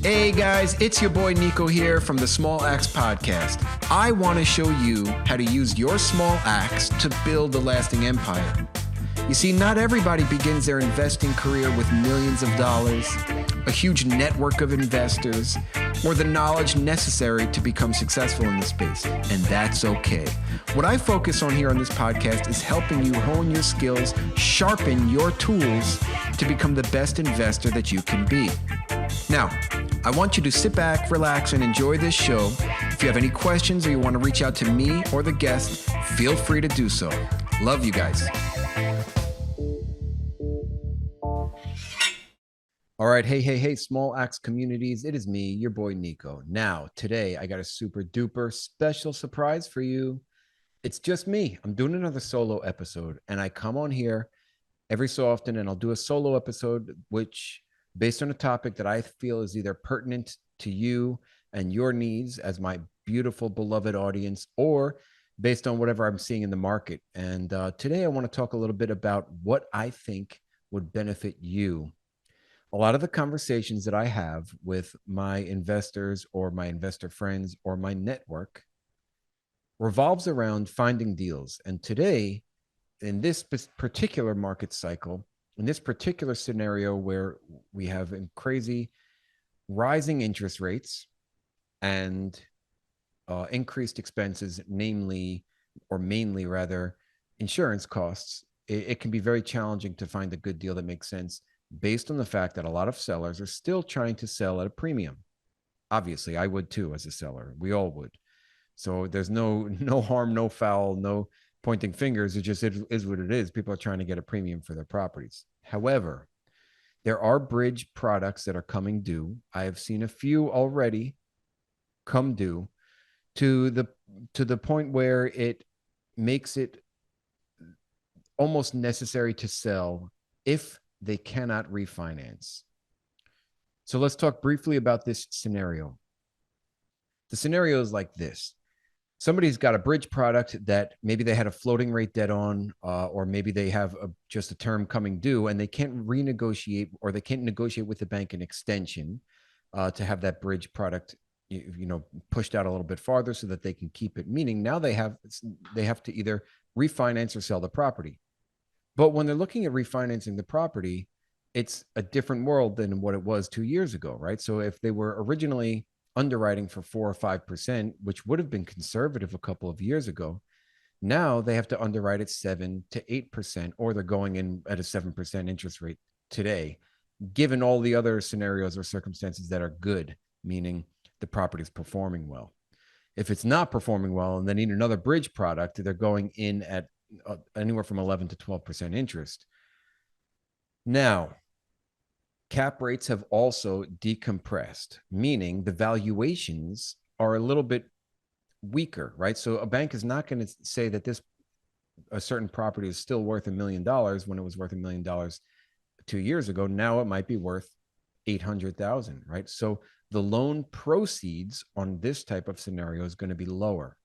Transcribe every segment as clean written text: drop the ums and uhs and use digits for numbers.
Hey guys, it's your boy Nico here from the Small Axe Podcast. I want to show you how to use your small axe to build a lasting empire. You see, not everybody begins their investing career with millions of dollars, a huge network of investors, or the knowledge necessary to become successful in this space, and that's okay. What I focus on here on this podcast is helping you hone your skills, sharpen your tools to become the best investor that you can be. Now, I want you to sit back, relax, and enjoy this show. If you have any questions or you want to reach out to me or the guest, feel free to do so. Love you guys. All right, hey, Small Axe communities. It is me, your boy Nico. Now, today, I got a super duper special surprise for you. It's just me. I'm doing another solo episode, and I come on here every so often, and I'll do a solo episode, which based on a topic that I feel is either pertinent to you and your needs as my beautiful, beloved audience, or based on whatever I'm seeing in the market. And today I want to talk a little bit about what I think would benefit you. A lot of the conversations that I have with my investors or my investor friends or my network revolves around finding deals. And today, in this particular market cycle, in this particular scenario where we have crazy rising interest rates and increased expenses, mainly insurance costs, it can be very challenging to find a good deal that makes sense based on the fact that a lot of sellers are still trying to sell at a premium. Obviously, I would too as a seller. We all would. So there's no harm, no foul, no pointing fingers. It just is what it is. People are trying to get a premium for their properties. However, there are bridge products that are coming due. I have seen a few already come due to the point where it makes it almost necessary to sell if they cannot refinance. So let's talk briefly about this scenario. The scenario is like this. Somebody's got a bridge product that maybe they had a floating rate debt on, or maybe they have just a term coming due and they can't renegotiate, or they can't negotiate with the bank an extension to have that bridge product pushed out a little bit farther so that they can keep it. Meaning now they have to either refinance or sell the property. But when they're looking at refinancing the property, it's a different world than what it was 2 years ago, right? So if they were originally underwriting for 4 or 5%, which would have been conservative a couple of years ago, now they have to underwrite at 7 to 8%, or they're going in at a 7% interest rate today, given all the other scenarios or circumstances that are good, meaning the property is performing well. If it's not performing well and they need another bridge product, they're going in at anywhere from 11 to 12% interest. Now, cap rates have also decompressed, meaning the valuations are a little bit weaker, right? So a bank is not going to say that a certain property is still worth $1 million when it was worth $1 million 2 years ago. Now it might be worth $800,000, right? So the loan proceeds on this type of scenario is going to be lower.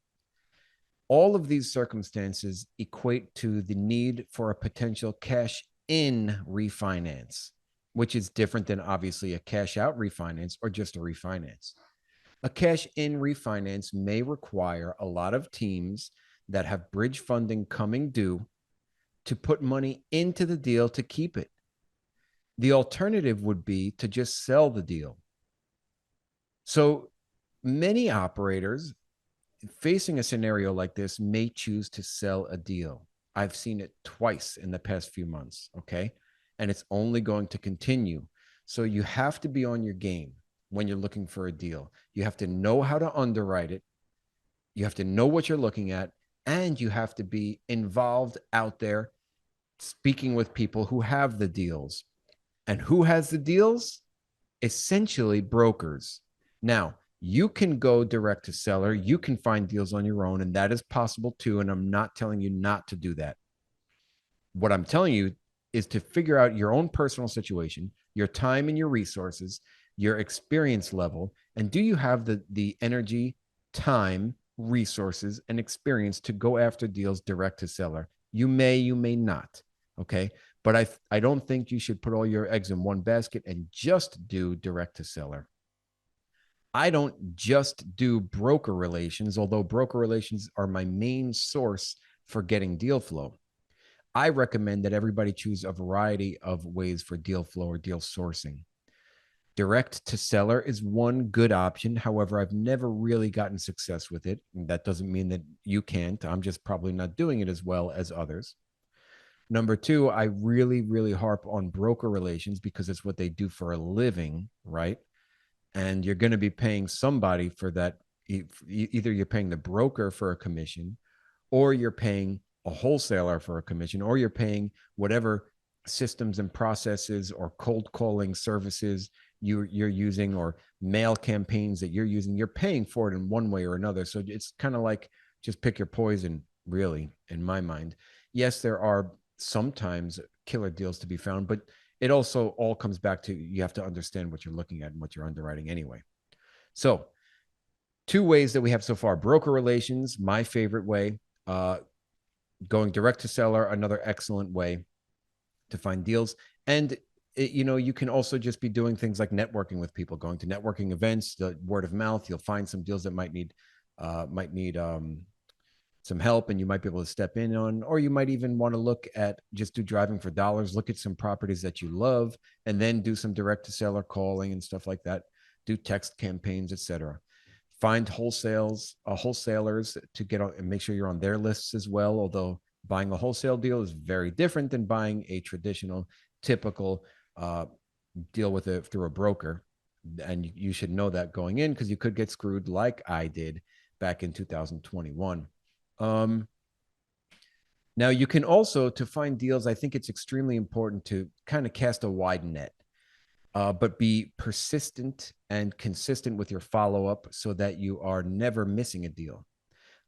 All of these circumstances equate to the need for a potential cash-in refinance, which is different than obviously a cash-out refinance or just a refinance. A cash-in refinance may require a lot of teams that have bridge funding coming due to put money into the deal to keep it. The alternative would be to just sell the deal. So many operators facing a scenario like this may choose to sell a deal. I've seen it twice in the past few months, okay? And it's only going to continue. So you have to be on your game when you're looking for a deal. You have to know how to underwrite it. You have to know what you're looking at, and you have to be involved out there speaking with people who have the deals. And who has the deals? Essentially brokers. Now, you can go direct to seller. You can find deals on your own, and that is possible too. And I'm not telling you not to do that. What I'm telling you is to figure out your own personal situation, your time and your resources, your experience level, and do you have the energy, time, resources, and experience to go after deals direct to seller? You may not, okay? But I don't think you should put all your eggs in one basket and just do direct to seller. I don't just do broker relations, although broker relations are my main source for getting deal flow. I recommend that everybody choose a variety of ways for deal flow or deal sourcing. Direct to seller is one good option. However, I've never really gotten success with it. That doesn't mean that you can't. I'm just probably not doing it as well as others. Number two, I really, really harp on broker relations because it's what they do for a living, right? And you're going to be paying somebody for that. Either you're paying the broker for a commission, or you're paying a wholesaler for a commission, or you're paying whatever systems and processes or cold calling services you're using, or mail campaigns that you're using. You're paying for it in one way or another. So it's kind of like just pick your poison, really, in my mind. Yes, there are sometimes killer deals to be found, but it also all comes back to you have to understand what you're looking at and what you're underwriting anyway. So, two ways that we have so far: broker relations, my favorite way, going direct to seller, another excellent way to find deals. And you can also just be doing things like networking with people, going to networking events, the word of mouth. You'll find some deals that might need some help, and you might be able to step in on, or you might even want to look at just do driving for dollars, look at some properties that you love, and then do some direct to seller calling and stuff like that. Do text campaigns, etc. Find wholesalers to get on and make sure you're on their lists as well. Although buying a wholesale deal is very different than buying a traditional, typical deal with it through a broker, and you should know that going in, because you could get screwed like I did back in 2021. Now, you can also, to find deals, I think it's extremely important to kind of cast a wide net, but be persistent and consistent with your follow-up so that you are never missing a deal.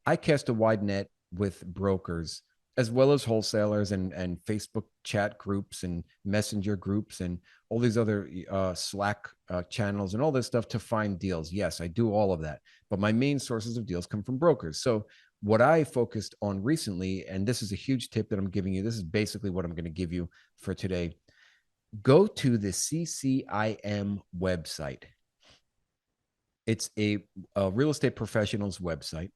I cast a wide net with brokers as well as wholesalers and Facebook chat groups and messenger groups and all these other Slack channels and all this stuff to find deals. Yes, I do all of that, but my main sources of deals come from brokers. So what I focused on recently, and this is a huge tip that I'm giving you, this is basically what I'm going to give you for today. Go to the CCIM website. It's a real estate professional's website.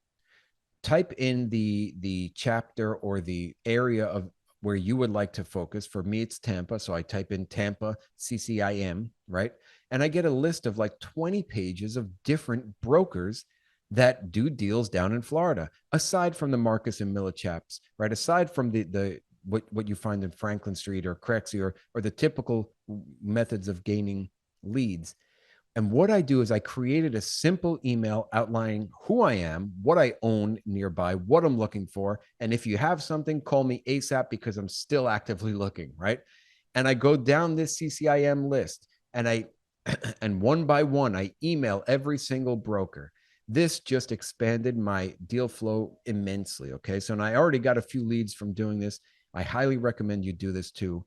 Type in the chapter or the area of where you would like to focus. For me, it's Tampa. So I type in Tampa CCIM, right? And I get a list of like 20 pages of different brokers that do deals down in Florida, aside from the Marcus and Millichaps, right? Aside from the what you find in Franklin Street or Crexy or the typical methods of gaining leads. And what I do is I created a simple email outlining who I am, what I own nearby, what I'm looking for. And if you have something, call me ASAP because I'm still actively looking, right? And I go down this CCIM list and and one by one, I email every single broker. This just expanded my deal flow immensely. Okay. So, and I already got a few leads from doing this. I highly recommend you do this too.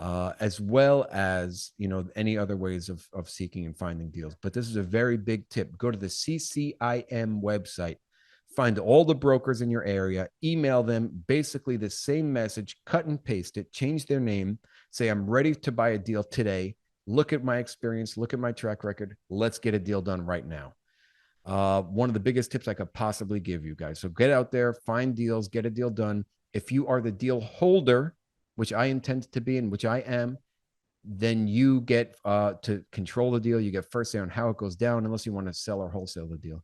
As well as any other ways of seeking and finding deals. But this is a very big tip. Go to the CCIM website, find all the brokers in your area, email them basically the same message, cut and paste it, change their name, say, I'm ready to buy a deal today. Look at my experience, look at my track record. Let's get a deal done right now. One of the biggest tips I could possibly give you guys. So get out there, find deals, get a deal done. If you are the deal holder, which I intend to be and which I am, then you get to control the deal. You get first say on how it goes down, unless you want to sell or wholesale the deal.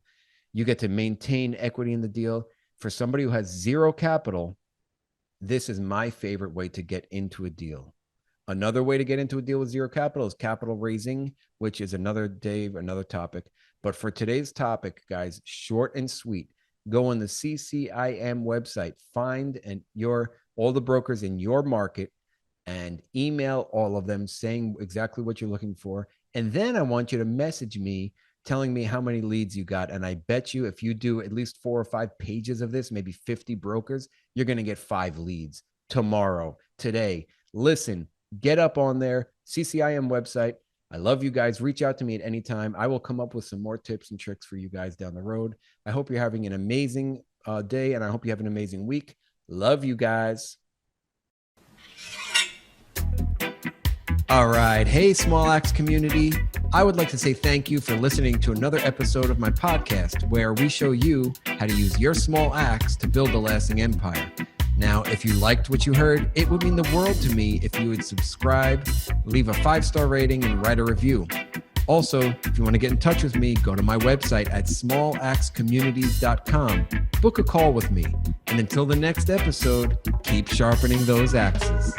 You get to maintain equity in the deal. For somebody who has zero capital, this is my favorite way to get into a deal. Another way to get into a deal with zero capital is capital raising, which is another day, another topic. But for today's topic, guys, short and sweet, go on the CCIM website, find all the brokers in your market and email all of them saying exactly what you're looking for. And then I want you to message me telling me how many leads you got. And I bet you if you do at least 4 or 5 pages of this, maybe 50 brokers, you're going to get 5 leads tomorrow, today. Listen, get up on there, CCIM website. I love you guys. Reach out to me at any time. I will come up with some more tips and tricks for you guys down the road. I hope you're having an amazing day, and I hope you have an amazing week. Love you guys. All right. Hey, Small Axe community. I would like to say thank you for listening to another episode of my podcast where we show you how to use your small axe to build a lasting empire. Now, if you liked what you heard, it would mean the world to me if you would subscribe, leave a 5-star rating, and write a review. Also, if you want to get in touch with me, go to my website at small-axe-communities.com. Book a call with me. And until the next episode, keep sharpening those axes.